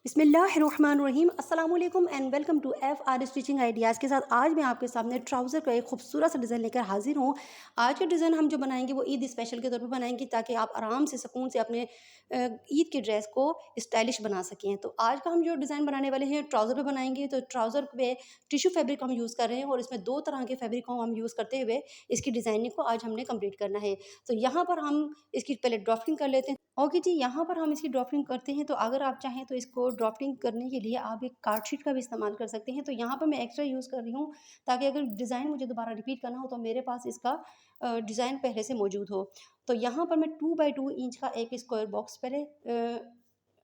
बिस्मिल्लाहिर्रहमानिर्रहीम अस्सलाम वालेकुम and welcome to F stitching ideas के साथ आज मैं आपके सामने ट्राउज़र का एक खूबसूरत सा डिज़ाइन लेकर हाजिर हूँ। आज का डिज़ाइन हम जो बनाएंगे वो ईद स्पेशल के तौर पर बनाएंगे ताकि आप आराम से सुकून से अपने ईद की ड्रेस को स्टाइलिश बना सकें। तो आज का हम जो डिज़ाइन बनाने वाले हैं ट्राउज़र पे बनाएंगे। तो ट्राउज़र पे टिश्यू फैब्रिक हम यूज़ कर रहे हैं और इसमें दो तरह के फैब्रिक को हम यूज़ करते हुए इसकी डिज़ाइनिंग को आज हमने कंप्लीट करना है। तो यहाँ पर हम इसकी पहले ड्राफ्टिंग कर लेते हैं। ओके जी, यहाँ पर हम इसकी ड्राफ्टिंग करते हैं। तो अगर आप चाहें तो इसको ड्राफ्टिंग करने के लिए आप एक कार्ड शीट का भी इस्तेमाल कर सकते हैं। तो यहाँ पर मैं एक्स्ट्रा यूज़ कर रही हूँ ताकि अगर डिज़ाइन मुझे दोबारा रिपीट करना हो तो मेरे पास इसका डिज़ाइन पहले से मौजूद हो। तो यहाँ पर मैं 2 बाई 2 इंच का एक स्क्वायर बॉक्स पहले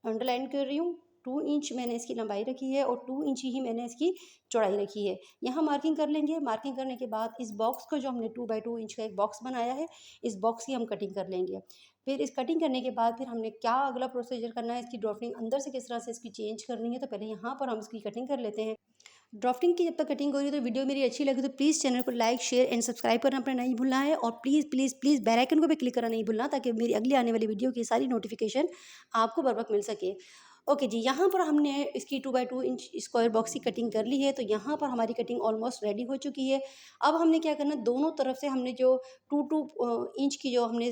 अंडरलाइन कर रही हूँ। 2 इंच मैंने इसकी लंबाई रखी है और 2 इंच ही मैंने इसकी चौड़ाई रखी है। यहाँ मार्किंग कर लेंगे। मार्किंग करने के बाद इस बॉक्स को जो हमने 2 बाई 2 इंच का एक बॉक्स बनाया है, इस बॉक्स की हम कटिंग कर लेंगे। फिर इस कटिंग करने के बाद फिर हमने क्या अगला प्रोसीजर करना है, इसकी ड्राफ्टिंग अंदर से किस तरह से इसकी चेंज करनी है। तो पहले यहाँ पर हम इसकी कटिंग कर लेते हैं। ड्राफ्टिंग की जब तक कटिंग हो रही है तो वीडियो मेरी अच्छी लगी तो प्लीज़ चैनल को लाइक शेयर एंड सब्सक्राइब करना अपना नहीं भूलना है और please please please bell icon को भी क्लिक करना नहीं भूलना ताकि मेरी अगली आने वाली वीडियो की सारी नोटिफिकेशन आपको बर वक्त मिल सके। ओके जी, यहाँ पर हमने इसकी 2 बाई 2 इंच स्क्वायर बॉक्स की कटिंग कर ली है। तो यहाँ पर हमारी कटिंग ऑलमोस्ट रेडी हो चुकी है। अब हमने क्या करना, दोनों तरफ से हमने जो 2 इंच की जो हमने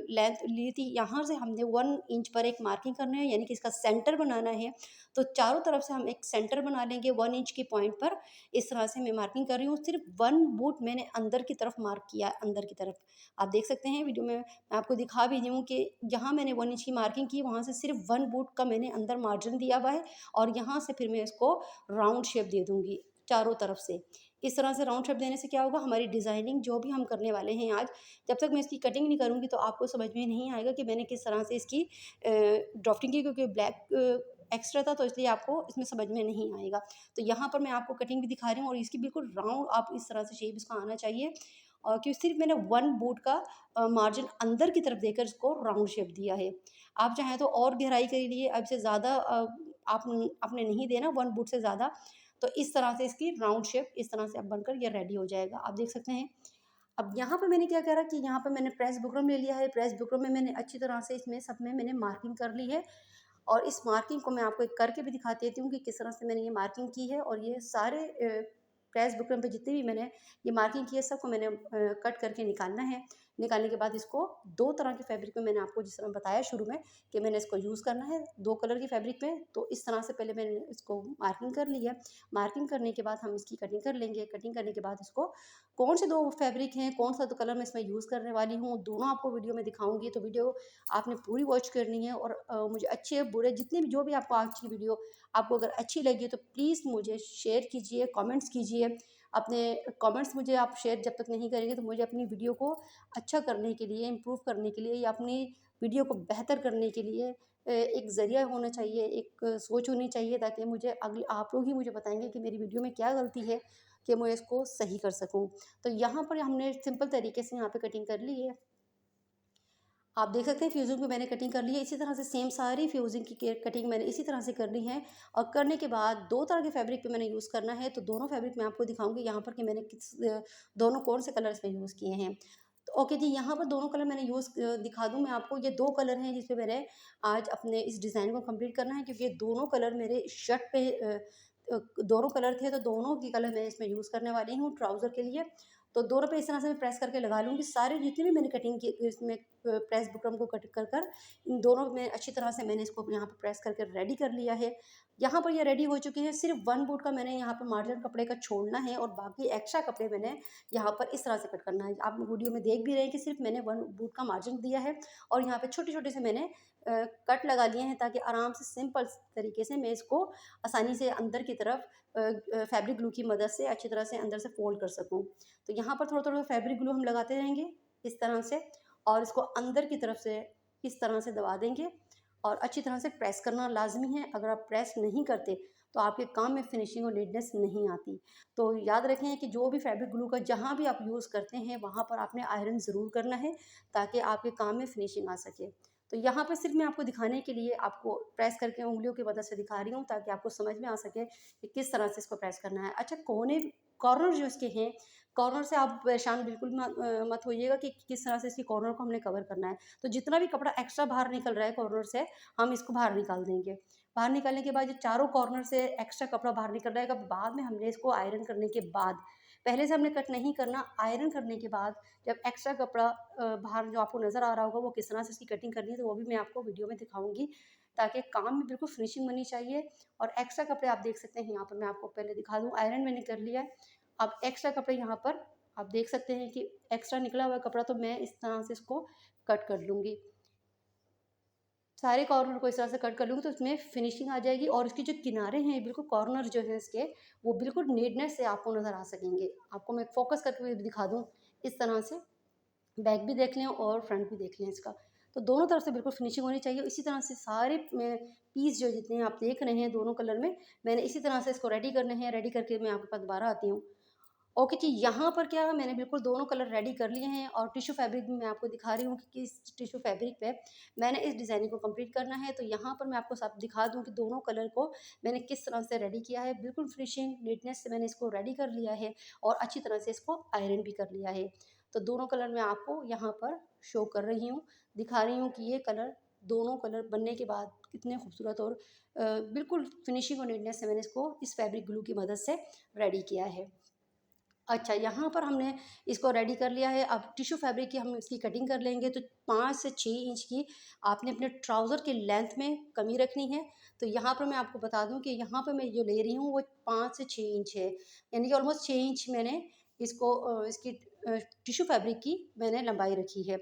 लेंथ ली थी, यहाँ से हमने 1 इंच पर एक मार्किंग करना है, यानी कि इसका सेंटर बनाना है। तो चारों तरफ से हम एक सेंटर बना लेंगे 1 इंच के पॉइंट पर। इस तरह से मैं मार्किंग कर रही हूँ। सिर्फ 1 बूट मैंने अंदर की तरफ मार्क किया, अंदर की तरफ। आप देख सकते हैं वीडियो में, मैं आपको दिखा भी रही हूँ कि जहाँ मैंने 1 इंच की मार्किंग की वहाँ से सिर्फ 1 बूट का मैंने अंदर मार्जिन दिया हुआ है और यहाँ से फिर मैं इसको राउंड शेप दे दूँगी चारों तरफ से। इस तरह से राउंड शेप देने से क्या होगा, हमारी डिज़ाइनिंग जो भी हम करने वाले हैं आज, जब तक मैं इसकी कटिंग नहीं करूँगी तो आपको समझ में नहीं आएगा कि मैंने किस तरह से इसकी ड्राफ्टिंग की, क्योंकि ब्लैक एक्स्ट्रा था तो इसलिए आपको इसमें समझ में नहीं आएगा। तो यहाँ पर मैं आपको कटिंग भी दिखा रही हूँ और इसकी बिल्कुल राउंड आप इस तरह से शेप इसका आना चाहिए। और क्योंकि सिर्फ मैंने 1 बूट का मार्जिन अंदर की तरफ देकर इसको राउंड शेप दिया है। आप चाहें तो और गहराई के लिए अब से ज़्यादा आप आपने नहीं देना 1 बूट से ज़्यादा। तो इस तरह से इसकी राउंड शेप इस तरह से अब बनकर ये रेडी हो जाएगा, आप देख सकते हैं। अब यहाँ पर मैंने क्या करा कि यहाँ पर मैंने प्रेस बुकरम ले लिया है। प्रेस बुकरम में मैंने अच्छी तरह से इसमें सब में मैंने मार्किंग कर ली है और इस मार्किंग को मैं आपको एक करके भी दिखा देती हूँ कि किस तरह से मैंने ये मार्किंग की है। और ये सारे प्रेस बुकरम पे जितनी भी मैंने ये मार्किंग की है सबको मैंने कट करके निकालना है। निकालने के बाद इसको दो तरह के फैब्रिक में मैंने आपको जिस तरह बताया शुरू में कि मैंने इसको यूज़ करना है 2 कलर की फैब्रिक में। तो इस तरह से पहले मैंने इसको मार्किंग कर ली है। मार्किंग करने के बाद हम इसकी कटिंग कर लेंगे। कटिंग करने के बाद इसको कौन से 2 फैब्रिक हैं, कौन सा 2 कलर मैं इसमें यूज़ करने वाली हूँ, दोनों आपको वीडियो में दिखाऊँगी। तो वीडियो आपने पूरी वॉच करनी है और मुझे अच्छे बुरे जितने भी जो भी आपको आज की वीडियो आपको अगर अच्छी लगी तो प्लीज़ मुझे शेयर कीजिए, कमेंट्स कीजिए। अपने कमेंट्स मुझे आप शेयर जब तक नहीं करेंगे तो मुझे अपनी वीडियो को अच्छा करने के लिए, इम्प्रूव करने के लिए या अपनी वीडियो को बेहतर करने के लिए एक ज़रिया होना चाहिए, एक सोच होनी चाहिए, ताकि मुझे अगले आप लोग ही मुझे बताएँगे कि मेरी वीडियो में क्या गलती है कि मैं इसको सही कर सकूँ। तो यहाँ पर हमने सिंपल तरीके से यहाँ पे कटिंग कर ली है। आप देख सकते हैं फ्यूजिंग में मैंने कटिंग कर ली है। इसी तरह से सेम सारी फ्यूजिंग की कटिंग मैंने इसी तरह से करनी है। और करने के बाद 2 तरह के फैब्रिक पे मैंने यूज़ करना है। तो दोनों फैब्रिक मैं आपको दिखाऊँगी यहाँ पर कि मैंने दोनों कौन से कलर इसमें यूज़ किए हैं। तो ओके जी, यहाँ पर दोनों कलर मैंने यूज़ दिखा दूँ मैं आपको। ये 2 कलर हैं जिस पे मैंने आज अपने इस डिज़ाइन को कंप्लीट करना है, क्योंकि ये दोनों कलर मेरे शर्ट पे दोनों कलर थे तो दोनों की कलर मैं इसमें यूज़ करने वाली हूँ ट्राउज़र के लिए। तो दोनों पे इस तरह से मैं प्रेस करके लगा लूँगी। सारे जितनी भी मैंने कटिंग की इसमें प्रेस बुकरम को कट कर कर इन दोनों में अच्छी तरह से मैंने इसको यहाँ पे प्रेस करके रेडी कर लिया है। यहाँ पर ये रेडी हो चुकी है। सिर्फ 1 बूट का मैंने यहाँ पर मार्जिन कपड़े का छोड़ना है और बाकी एक्स्ट्रा कपड़े मैंने यहाँ पर इस तरह से कट करना है। आप वीडियो में देख भी रहे हैं कि सिर्फ मैंने 1 बूट का मार्जिन दिया है और यहाँ पे छोटे-छोटे से मैंने कट लगा लिए हैं ताकि आराम से सिंपल तरीके से मैं इसको आसानी से अंदर की तरफ फैब्रिक ग्लू की मदद से अच्छी तरह से अंदर से फोल्ड कर सकूँ। तो यहाँ पर थोड़ा-थोड़ा फैब्रिक ग्लू हम लगाते रहेंगे इस तरह से और इसको अंदर की तरफ से इस तरह से दबा देंगे और अच्छी तरह से प्रेस करना लाज़मी है। अगर आप प्रेस नहीं करते तो आपके काम में फिनिशिंग और नीटनेस नहीं आती। तो याद रखें कि जो भी फैब्रिक ग्लू का जहाँ भी आप यूज़ करते हैं वहाँ पर आपने आयरन ज़रूर करना है ताकि आपके काम में फिनिशिंग आ सके। तो यहाँ पर सिर्फ मैं आपको दिखाने के लिए आपको प्रेस करके उँगलियों की मदद से दिखा रही हूँ ताकि आपको समझ में आ सके कि किस तरह से इसको प्रेस करना है। अच्छा, कॉर्नर जो इसके हैं, कॉर्नर से आप परेशान बिल्कुल मत होइएगा कि किस तरह से इसकी कॉर्नर को हमने कवर करना है। तो जितना भी कपड़ा एक्स्ट्रा बाहर निकल रहा है कॉर्नर से, हम इसको बाहर निकाल देंगे। बाहर निकालने के बाद जो चारों कॉर्नर से एक्स्ट्रा कपड़ा बाहर निकल रहेगा, बाद में हमने इसको आयरन करने के बाद, पहले से हमने कट नहीं करना, आयरन करने के बाद जब एक्स्ट्रा कपड़ा बाहर जो आपको नज़र आ रहा होगा वो किस तरह से इसकी कटिंग करनी है, तो वो भी मैं आपको वीडियो में दिखाऊंगी, ताकि काम में बिल्कुल फिनिशिंग बननी चाहिए। और एक्स्ट्रा कपड़े आप देख सकते हैं यहाँ पर, मैं आपको पहले दिखा दूँ, आयरन मैंने कर लिया है। अब एक्स्ट्रा कपड़े यहाँ पर आप देख सकते हैं कि एक्स्ट्रा निकला हुआ कपड़ा, तो मैं इस तरह से इसको कट कर लूँगी, सारे कॉर्नर को इस तरह से कट कर लूँगी, तो इसमें फिनिशिंग आ जाएगी। और इसके जो किनारे हैं बिल्कुल कॉर्नर जो है इसके, वो बिल्कुल नीटनेस से आपको नज़र आ सकेंगे। आपको मैं फोकस करके भी दिखा दूँ इस तरह से, बैक भी देख लें और फ्रंट भी देख लें इसका, तो दोनों तरफ से बिल्कुल फिनिशिंग होनी चाहिए। इसी तरह से सारे पीस जो जितने आप देख रहे हैं दोनों कलर में, मैंने इसी तरह से इसको रेडी करने हैं। रेडी करके मैं आपके पास दोबारा आती हूँ। ओके जी, यहाँ पर क्या है, मैंने बिल्कुल दोनों कलर रेडी कर लिए हैं, और टिश्यू फैब्रिक भी मैं आपको दिखा रही हूँ कि किस टिश्यू फैब्रिक पे मैंने इस डिज़ाइनिंग को कंप्लीट करना है। तो यहाँ पर मैं आपको सब दिखा दूँ कि दोनों कलर को मैंने किस तरह से रेडी किया है। बिल्कुल फिनिशिंग नीटनेस से मैंने इसको रेडी कर लिया है, और अच्छी तरह से इसको आयरन भी कर लिया है। तो दोनों कलर मैं आपको यहाँ पर शो कर रही हूँ, दिखा रही हूँ कि ये कलर, दोनों कलर बनने के बाद कितने खूबसूरत और बिल्कुल फिनिशिंग और नीटनेस से मैंने इसको इस फैब्रिक ग्लू की मदद से रेडी किया है। अच्छा, यहाँ पर हमने इसको रेडी कर लिया है। अब टिश्यू फैब्रिक की हम इसकी कटिंग कर लेंगे, तो 5 से 6 इंच की आपने अपने ट्राउज़र की लेंथ में कमी रखनी है। तो यहाँ पर मैं आपको बता दूँ कि यहाँ पर मैं जो ले रही हूँ वो 5 से 6 इंच है, यानी कि ऑलमोस्ट 6 इंच मैंने इसको इसकी टिश्यू फैब्रिक की मैंने लंबाई रखी है,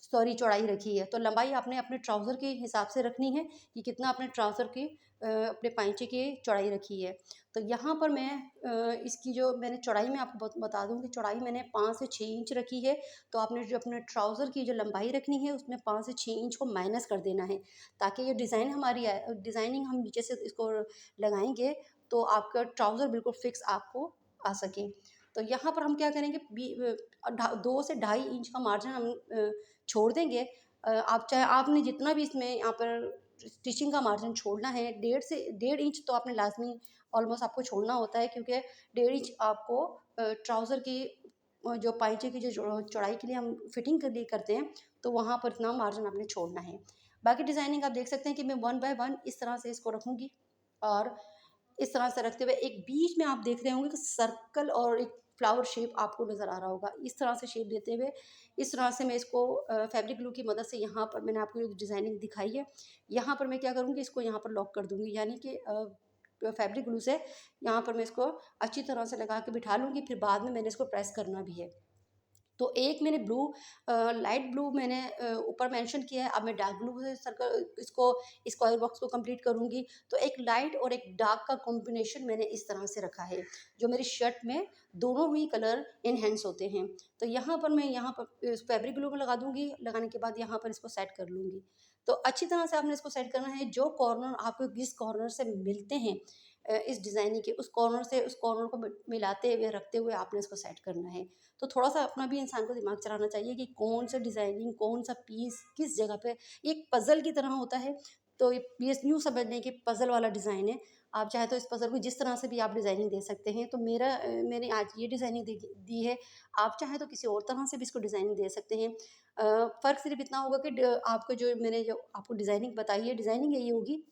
सॉरी चौड़ाई रखी है। तो लंबाई आपने अपने ट्राउज़र के हिसाब से रखनी है कि कितना अपने ट्राउज़र की अपने पाइंचे की चौड़ाई रखी है। तो यहाँ पर मैं इसकी जो मैंने चौड़ाई में आपको बता दूँ कि चौड़ाई मैंने 5 से 6 इंच रखी है। तो आपने जो अपने ट्राउज़र की जो लंबाई रखनी है उसमें 5 से 6 इंच को माइनस कर देना है, ताकि ये डिज़ाइन हमारी डिज़ाइनिंग हम नीचे से इसको लगाएंगे, तो आपका ट्राउज़र बिल्कुल फिक्स आपको आ सके। तो यहाँ पर हम क्या करेंगे, 2 से ढाई इंच का मार्जिन हम छोड़ देंगे। आप चाहे आपने जितना भी इसमें यहाँ पर स्टिचिंग का मार्जिन छोड़ना है, 1.5 तो आपने लाजमी ऑलमोस्ट आपको छोड़ना होता है, क्योंकि 1.5 इंच आपको ट्राउज़र की जो पाइचे की जो चौड़ाई के लिए हम फिटिंग के लिए करते हैं, तो वहाँ पर इतना मार्जिन आपने छोड़ना है। बाकी डिज़ाइनिंग आप देख सकते हैं कि मैं 1 बाय 1 इस तरह से इसको रखूँगी, और इस तरह से रखते हुए एक बीच में आप देख रहे होंगे कि सर्कल और एक फ्लावर शेप आपको नज़र आ रहा होगा। इस तरह से शेप देते हुए, इस तरह से मैं इसको फैब्रिक ग्लू की मदद से, यहाँ पर मैंने आपको जो डिज़ाइनिंग दिखाई है, यहाँ पर मैं क्या करूँगी, इसको यहाँ पर लॉक कर दूँगी, यानी कि फैब्रिक ग्लू से यहाँ पर मैं इसको अच्छी तरह से लगा के बिठा लूँगी। फिर बाद में मैंने इसको प्रेस करना भी है। तो एक मैंने ब्लू, लाइट ब्लू मैंने ऊपर मेंशन किया है। अब मैं डार्क ब्लू से सर्कल इसको स्क्वायर बॉक्स को कंप्लीट करूँगी। तो एक लाइट और एक डार्क का कॉम्बिनेशन मैंने इस तरह से रखा है, जो मेरी शर्ट में दोनों ही कलर इनहेंस होते हैं। तो यहाँ पर मैं यहाँ पर फैब्रिक ग्लू को लगा दूँगी, लगाने के बाद यहाँ पर इसको सेट कर लूँगी। तो अच्छी तरह से आपने इसको सेट करना है, जो कॉर्नर आपको जिस कॉर्नर से मिलते हैं इस डिज़ाइनिंग के, उस कॉर्नर से उस कॉर्नर को मिलाते हुए, रखते हुए आपने इसको सेट करना है। तो थोड़ा-सा अपना भी इंसान को दिमाग चलाना चाहिए कि कौन सा डिज़ाइनिंग, कौन सा पीस किस जगह पे, ये एक पज़ल की तरह होता है। तो ये यूँ समझ कि पज़ल वाला डिज़ाइन है। आप चाहे तो इस पज़ल को जिस तरह से भी आप डिज़ाइनिंग दे सकते हैं। तो मैंने आज ये डिज़ाइनिंग दी है। आप चाहें तो किसी और तरह से भी इसको डिज़ाइनिंग दे सकते हैं। फ़र्क सिर्फ़ इतना होगा कि आपको जो आपको डिज़ाइनिंग बताई है, डिज़ाइनिंग यही होगी।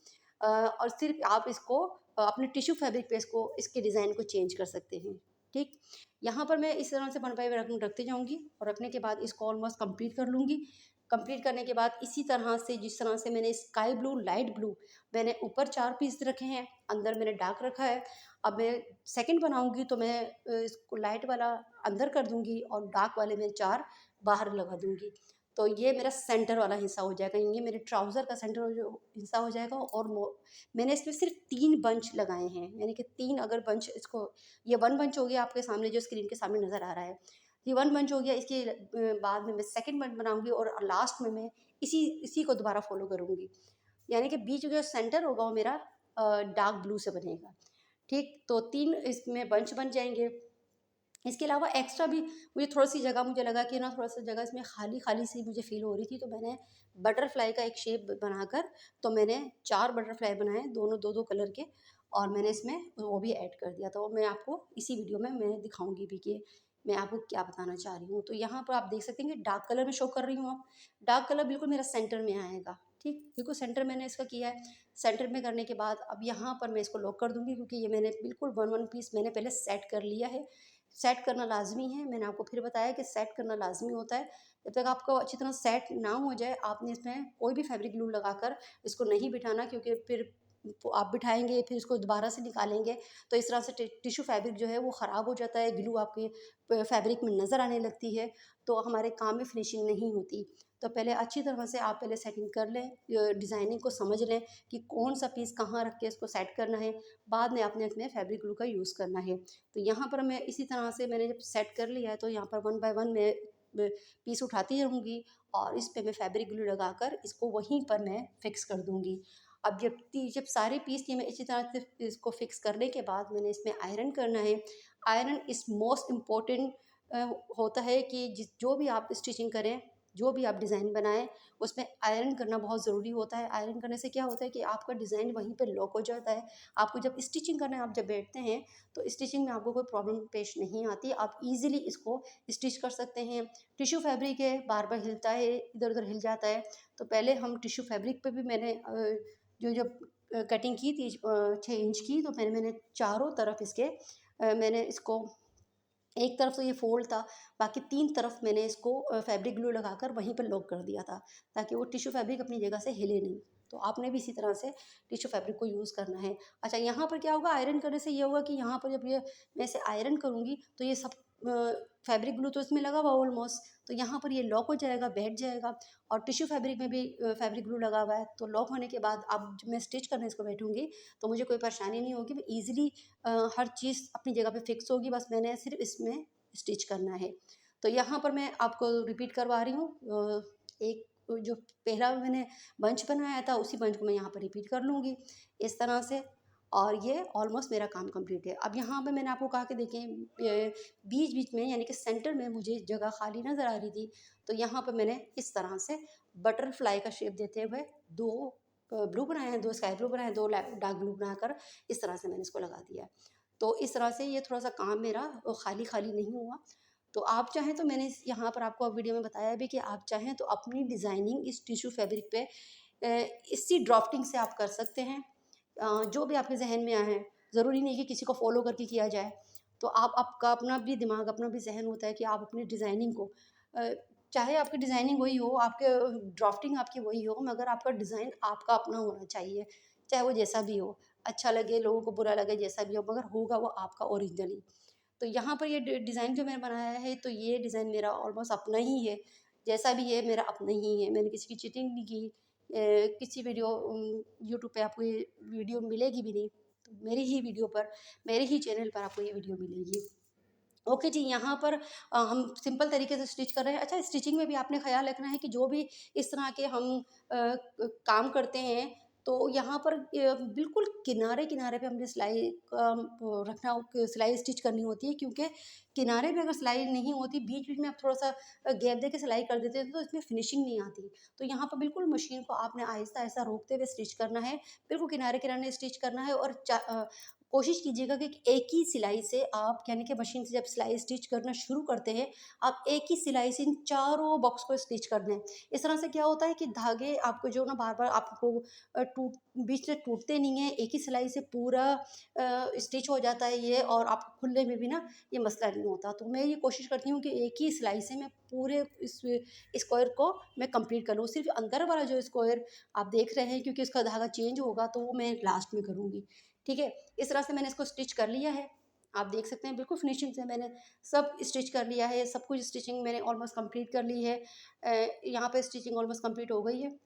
और सिर्फ़ आप इसको अपने टिश्यू फैब्रिक पे इसको इसके डिज़ाइन को चेंज कर सकते हैं। ठीक? यहाँ पर मैं इस तरह से 1 बाय 1 रखती जाऊँगी, और रखने के बाद इसको ऑलमोस्ट कंप्लीट कर लूँगी। कंप्लीट करने के बाद इसी तरह से, जिस तरह से मैंने स्काई ब्लू, लाइट ब्लू, मैंने ऊपर 4 पीस रखे हैं, अंदर मैंने डार्क रखा है। अब मैं सेकंड बनाऊँगी, तो मैं इसको लाइट वाला अंदर कर दूँगी और डार्क वाले में 4 बाहर लगा दूँगी। तो ये मेरा सेंटर वाला हिस्सा हो जाएगा, ये मेरे ट्राउज़र का सेंटर जो हिस्सा हो जाएगा। और मैंने इसमें सिर्फ 3 बंच लगाए हैं, यानी कि 3 अगर बंच इसको, ये 1 बंच हो गया आपके सामने जो स्क्रीन के सामने नज़र आ रहा है। ये 1 बंच हो गया, इसके बाद में मैं सेकंड बंच बनाऊँगी, और लास्ट में मैं इसी इसी को दोबारा फ़ॉलो करूँगी। यानी कि बीच में जो सेंटर होगा वो मेरा डार्क ब्लू से बनेगा। ठीक? तो 3 इसमें बंच बन जाएँगे। इसके अलावा एक्स्ट्रा भी मुझे थोड़ी-सी जगह, मुझे लगा कि ना थोड़ा-सा जगह इसमें खाली-खाली सी मुझे फ़ील हो रही थी, तो मैंने बटरफ्लाई का एक शेप बनाकर, तो मैंने 4 बटरफ्लाई बनाए, दोनों 2-2 कलर के, और मैंने इसमें वो भी ऐड कर दिया। तो मैं आपको इसी वीडियो में मैं दिखाऊँगी भी कि मैं आपको क्या बताना चाह रही हूँ। तो यहाँ पर आप देख सकते हैं कि डार्क कलर में शो कर रही हूँ। आप डार्क कलर बिल्कुल मेरा सेंटर में आएगा, ठीक, बिल्कुल सेंटर मैंने इसका किया है। सेंटर में करने के बाद अब यहाँ पर मैं इसको लॉक कर दूँगी, क्योंकि ये मैंने बिल्कुल वन वन पीस मैंने पहले सेट कर लिया है। सेट करना लाज़मी है, मैंने आपको फिर बताया कि सेट करना लाज़मी होता है। जब तक आपको अच्छी तरह सेट ना हो जाए, आपने इसमें कोई भी फैब्रिक ग्लू लगाकर इसको नहीं बिठाना, क्योंकि फिर वो आप बिठाएँगे, फिर इसको दोबारा से निकालेंगे, तो इस तरह से टिश्यू फैब्रिक जो है वो ख़राब हो जाता है, ग्लू आपके फैब्रिक में नज़र आने लगती है, तो हमारे काम में फिनिशिंग नहीं होती। तो पहले अच्छी तरह से आप पहले सेटिंग कर लें, डिज़ाइनिंग को समझ लें कि कौन सा पीस कहाँ रख के इसको सेट करना है, बाद में आपने अपने फैब्रिक ग्लू का यूज़ करना है। तो यहाँ पर मैं इसी तरह से मैंने जब सेट कर लिया है, तो यहाँ पर वन बाय वन मैं पीस उठाती रहूँगी और इस पे मैं फैब्रिक ग्लू लगाकर इसको वहीं पर मैं फिक्स कर दूँगी। अब जब सारे पीस ये मैं इसी तरह से इसको फिक्स करने के बाद मैंने इसमें आयरन करना है। आयरन इज़ मोस्ट इम्पोर्टेंट होता है कि जो भी आप स्टिचिंग करें, जो भी आप डिज़ाइन बनाएँ, उसमें आयरन करना बहुत ज़रूरी होता है। आयरन करने से क्या होता है कि आपका डिज़ाइन वहीं पे लॉक हो जाता है। आपको जब स्टिचिंग करने आप जब बैठते हैं, तो स्टिचिंग में आपको कोई प्रॉब्लम पेश नहीं आती। आप ईज़िली इसको स्टिच कर सकते हैं। टिश्यू फैब्रिक है, बार-बार हिलता है, इधर-उधर हिल जाता है, तो पहले हम टिश्यू फैब्रिक पे भी मैंने जो जब कटिंग की थी 6 इंच की, तो मैंने चारों तरफ इसके मैंने इसको एक तरफ तो ये फ़ोल्ड था, बाकी 3 तरफ मैंने इसको फैब्रिक ग्लू लगाकर वहीं पर लॉक कर दिया था, ताकि वो टिश्यू फैब्रिक अपनी जगह से हिले नहीं। तो आपने भी इसी तरह से टिश्यू फैब्रिक को यूज़ करना है। अच्छा, यहाँ पर क्या होगा, आयरन करने से ये होगा कि यहाँ पर जब ये मैं इसे आयरन करूँगी, तो ये सब फैब्रिक ग्लू तो इसमें लगा हुआ ऑलमोस्ट, तो यहाँ पर ये लॉक हो जाएगा, बैठ जाएगा। और टिश्यू फैब्रिक में भी फैब्रिक ग्लू लगा हुआ है, तो लॉक होने के बाद अब जब मैं स्टिच करने इसको बैठूँगी, तो मुझे कोई परेशानी नहीं होगी, मैं ईज़िली हर चीज़ अपनी जगह पे फिक्स होगी, बस मैंने सिर्फ इसमें स्टिच करना है। तो यहाँ पर मैं आपको रिपीट करवा रही हूँ, एक जो पहला मैंने बंच बनाया था, उसी बंच को मैं यहाँ पर रिपीट कर लूँगी इस तरह से, और ये ऑलमोस्ट मेरा काम कंप्लीट है। अब यहाँ पे मैंने आपको कहा कि देखें बीच-बीच में यानी कि सेंटर में मुझे जगह खाली नज़र आ रही थी, तो यहाँ पे मैंने इस तरह से बटरफ्लाई का शेप देते हुए 2 ब्लू बनाए हैं, 2 स्काई ब्लू बनाए हैं, 2 डार्क ब्लू बनाकर इस तरह से मैंने इसको लगा दिया है। तो इस तरह से ये थोड़ा-सा काम मेरा खाली-खाली नहीं हुआ। तो आप चाहें तो मैंने यहाँ पर आपको वीडियो में बताया भी कि आप चाहें तो अपनी डिज़ाइनिंग इस टिश्यू फैब्रिक पे इसी ड्राफ्टिंग से आप कर सकते हैं। जो भी आपके ज़हन में आए, ज़रूरी नहीं कि किसी को फ़ॉलो करके किया जाए। तो आप आपका अपना भी दिमाग, अपना भी ज़हन होता है कि आप अपनी डिज़ाइनिंग को अ, चाहे आपकी डिज़ाइनिंग वही हो, आपके ड्राफ्टिंग आपकी वही हो, मगर आपका डिज़ाइन आपका अपना होना चाहिए, चाहे वो जैसा भी हो। अच्छा लगे, लोगों को बुरा लगे, जैसा भी हो, मगर होगा वो आपका ओरिजिनली। तो यहाँ पर ये डिज़ाइन जो मैंने बनाया है, तो ये डिज़ाइन मेरा ऑलमोस्ट अपना ही है, जैसा भी है मेरा अपना ही है, मैंने किसी की चीटिंग नहीं की। किसी वीडियो यूट्यूब पे आपको ये वीडियो मिलेगी भी नहीं, तो मेरी ही वीडियो पर, मेरे ही चैनल पर आपको ये वीडियो मिलेगी। ओके जी, यहाँ पर हम सिंपल तरीके से स्टिच कर रहे हैं। अच्छा, स्टिचिंग में भी आपने ख़्याल रखना है कि जो भी इस तरह के हम काम करते हैं, तो यहाँ पर बिल्कुल किनारे-किनारे पे हमने सिलाई वो रखना सिलाई स्टिच करनी होती है, क्योंकि किनारे पे अगर सिलाई नहीं होती, बीच-बीच में आप थोड़ा-सा गैप देके सिलाई कर देते हैं, तो इसमें फिनिशिंग नहीं आती। तो यहाँ पर बिल्कुल मशीन को आपने आहिस्ता-आहिस्ता रोकते हुए स्टिच करना है, बिल्कुल किनारे-किनारे स्टिच करना है, और कोशिश कीजिएगा कि एक ही सिलाई से आप, यानी कि मशीन से जब सिलाई स्टिच करना शुरू करते हैं, आप एक ही सिलाई से इन चारों बॉक्स को स्टिच कर दें। इस तरह से क्या होता है कि धागे आपको जो ना बार-बार आपको टूट बीच से टूटते नहीं हैं, एक ही सिलाई से पूरा स्टिच हो जाता है ये, और आपको खुलने में भी ना ये मसला नहीं होता। तो मैं ये कोशिश करती हूँ कि एक ही सिलाई से मैं पूरे इस स्क्वायर को मैं कंप्लीट कर लूँ। सिर्फ़ अंदर वाला जो स्क्वायर आप देख रहे हैं, क्योंकि उसका धागा चेंज होगा, तो वो मैं लास्ट में करूँगी। ठीक है? इस तरह से मैंने इसको स्टिच कर लिया है। आप देख सकते हैं बिल्कुल फिनिशिंग से मैंने सब स्टिच कर लिया है, सब कुछ स्टिचिंग मैंने ऑलमोस्ट कंप्लीट कर ली है। यहाँ पे स्टिचिंग ऑलमोस्ट कंप्लीट हो गई है।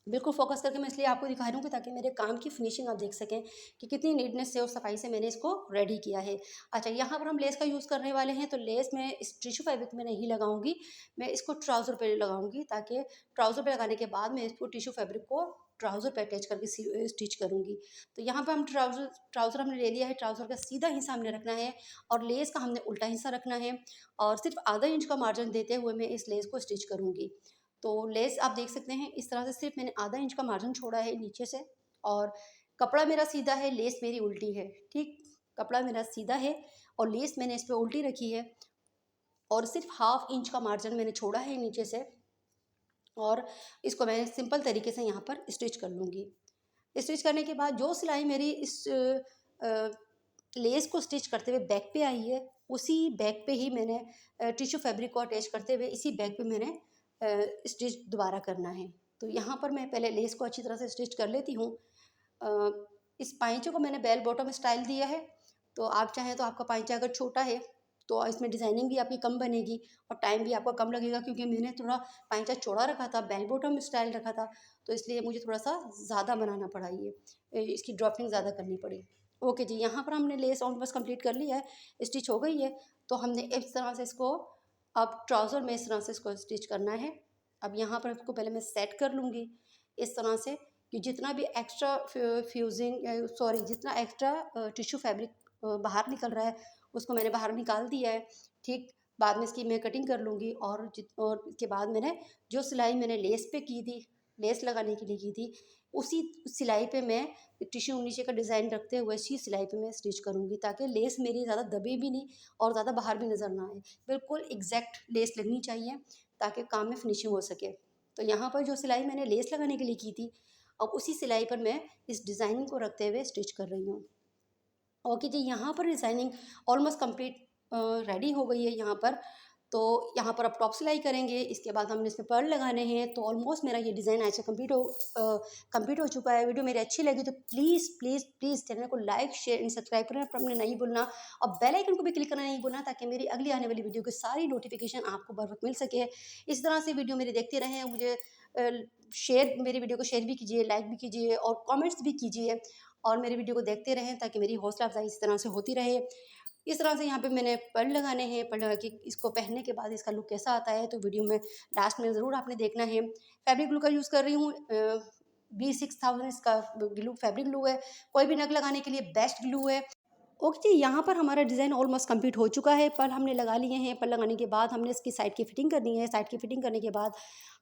बिल्कुल फ़ोकस करके मैं इसलिए आपको दिखा रही हूँ कि ताकि मेरे काम की फिनिशिंग आप देख सकें कि कितनी नीटनेस से और सफाई से मैंने इसको रेडी किया है। अच्छा, यहाँ पर हम लेस का यूज़ करने वाले हैं, तो लेस मैं इस टिश्यू फैब्रिक में नहीं लगाऊँगी, मैं इसको ट्राउज़र पे लगाऊँगी, ताकि ट्राउज़र पे लगाने के बाद मैं इसको टिश्यू फैब्रिक को ट्राउज़र पे अटैच करके स्टिच करूँगी। तो यहाँ पे हम ट्राउज़र ट्राउज़र हमने ले लिया है, ट्राउज़र का सीधा हिस्सा हमने रखना है, और लेस का हमने उल्टा हिस्सा रखना है, और सिर्फ़ आधा इंच का मार्जिन देते हुए मैं इस लेस को स्टिच करूँगी। तो लेस आप देख सकते हैं इस तरह से, सिर्फ मैंने आधा इंच का मार्जिन छोड़ा है नीचे से, और कपड़ा मेरा सीधा है, लेस मेरी उल्टी है, ठीक? कपड़ा मेरा सीधा है और लेस मैंने इस पे उल्टी रखी है। और सिर्फ 1/2 इंच का मार्जिन मैंने छोड़ा है नीचे से, और इसको मैं सिंपल तरीके से यहाँ पर स्टिच कर लूँगी। स्टिच करने के बाद जो सिलाई मेरी इस लेस को स्टिच करते हुए बैक पे आई है, उसी बैक पे ही मैंने टिश्यू फैब्रिक को अटैच करते हुए इसी बैक पे मैंने स्टिच दोबारा करना है। तो यहाँ पर मैं पहले लेस को अच्छी तरह से स्टिच कर लेती हूँ। इस पाइंचे को मैंने बेल बॉटम स्टाइल दिया है, तो आप चाहें तो आपका पाइंचा अगर छोटा है तो इसमें डिज़ाइनिंग भी आपकी कम बनेगी और टाइम भी आपका कम लगेगा, क्योंकि मैंने थोड़ा पाइंचा चौड़ा रखा था, बेल बॉटम स्टाइल रखा था, तो इसलिए मुझे थोड़ा सा ज़्यादा बनाना पड़ा, ये इसकी ड्रॉपिंग ज़्यादा करनी पड़ी। ओके जी, यहाँ पर हमने लेस ऑलमोस्ट कंप्लीट कर लिया है, स्टिच हो गई है। तो हमने इस तरह से इसको, अब ट्राउज़र में इस तरह से इसको स्टिच करना है। अब यहाँ पर इसको पहले मैं सेट कर लूँगी इस तरह से कि जितना भी एक्स्ट्रा जितना एक्स्ट्रा टिश्यू फैब्रिक बाहर निकल रहा है उसको मैंने बाहर निकाल दिया है। ठीक, बाद में इसकी मैं कटिंग कर लूँगी, और इसके बाद मैंने जो सिलाई मैंने लेस पे की थी, लेस लगाने के लिए की थी, उसी सिलाई पे मैं टिश्यू नीचे का डिज़ाइन रखते हुए इसी सिलाई पे मैं स्टिच करूँगी, ताकि लेस मेरी ज़्यादा दबे भी नहीं और ज़्यादा बाहर भी नज़र ना आए। बिल्कुल एग्जैक्ट लेस लगनी चाहिए ताकि काम में फिनिशिंग हो सके। तो यहाँ पर जो सिलाई मैंने लेस लगाने के लिए की थी, अब उसी सिलाई पर मैं इस डिज़ाइनिंग को रखते हुए स्टिच कर रही हूँ। ओके जी, यहाँ पर डिज़ाइनिंग ऑलमोस्ट कंप्लीट रेडी हो गई है यहाँ पर। तो यहाँ पर अब टॉप सिलाई करेंगे, इसके बाद हमने इसमें पर्ल लगाने हैं। तो ऑलमोस्ट मेरा ये डिज़ाइन ऐसे कंप्लीट हो चुका है। वीडियो मेरी अच्छी लगी तो प्लीज़ प्लीज़ प्लीज़ चैनल को लाइक शेयर एंड सब्सक्राइब करना अपने नहीं भूलना, और बेल आइकन को भी क्लिक करना नहीं भूलना, ताकि मेरी अगली आने वाली वीडियो की सारी नोटिफिकेशन आपको बर वक्त मिल सके। इस तरह से वीडियो मेरी देखते रहें, मुझे शेयर मेरी वीडियो को शेयर भी कीजिए, लाइक भी कीजिए और कमेंट्स भी कीजिए, और मेरी वीडियो को देखते रहें ताकि मेरी हौसला अफजाई इस तरह से होती रहे। इस तरह से यहाँ पे मैंने पर्ल लगाने हैं, पर्ल लगा के इसको पहनने के बाद इसका लुक कैसा आता है तो वीडियो में लास्ट में ज़रूर आपने देखना है। फैब्रिक ग्लू का यूज़ कर रही हूँ, B6000 इसका ग्लू फैब्रिक ग्लू है, कोई भी नग लगाने के लिए बेस्ट ग्लू है। ओके जी, यहाँ पर हमारा डिज़ाइन ऑलमोस्ट कंप्लीट हो चुका है। पर्ल हमने लगा लिए हैं, पर्ल लगाने के बाद हमने इसकी साइड की फिटिंग करनी है। साइड की फिटिंग करने के बाद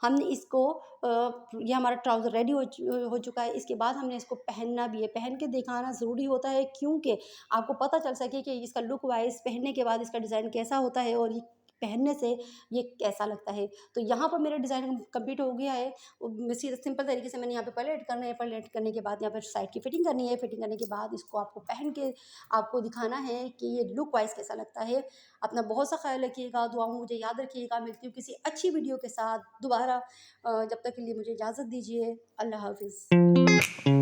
हमने इसको ये हमारा ट्राउज़र रेडी हो चुका है। इसके बाद हमने इसको पहनना भी है, पहन के दिखाना ज़रूरी होता है, क्योंकि आपको पता चल सके कि इसका लुक वाइज़ पहनने के बाद इसका डिज़ाइन कैसा होता है और ये पहनने से ये कैसा लगता है। तो यहाँ पर मेरा डिज़ाइन कंप्लीट हो गया है। इसी सिंपल तरीके से मैंने यहाँ पे पर्ल ऐड करना है। पर्ल ऐड करने के बाद यहाँ पर साइड की फिटिंग करनी है। फिटिंग करने के बाद इसको आपको पहन के आपको दिखाना है कि ये लुक वाइज कैसा लगता है। अपना बहुत सा ख्याल रखिएगा, दुआओं में मुझे याद रखिएगा। मिलती हूँ किसी अच्छी वीडियो के साथ दोबारा। जब तक के लिए मुझे इजाज़त दीजिए। अल्लाह हाफ़िज़।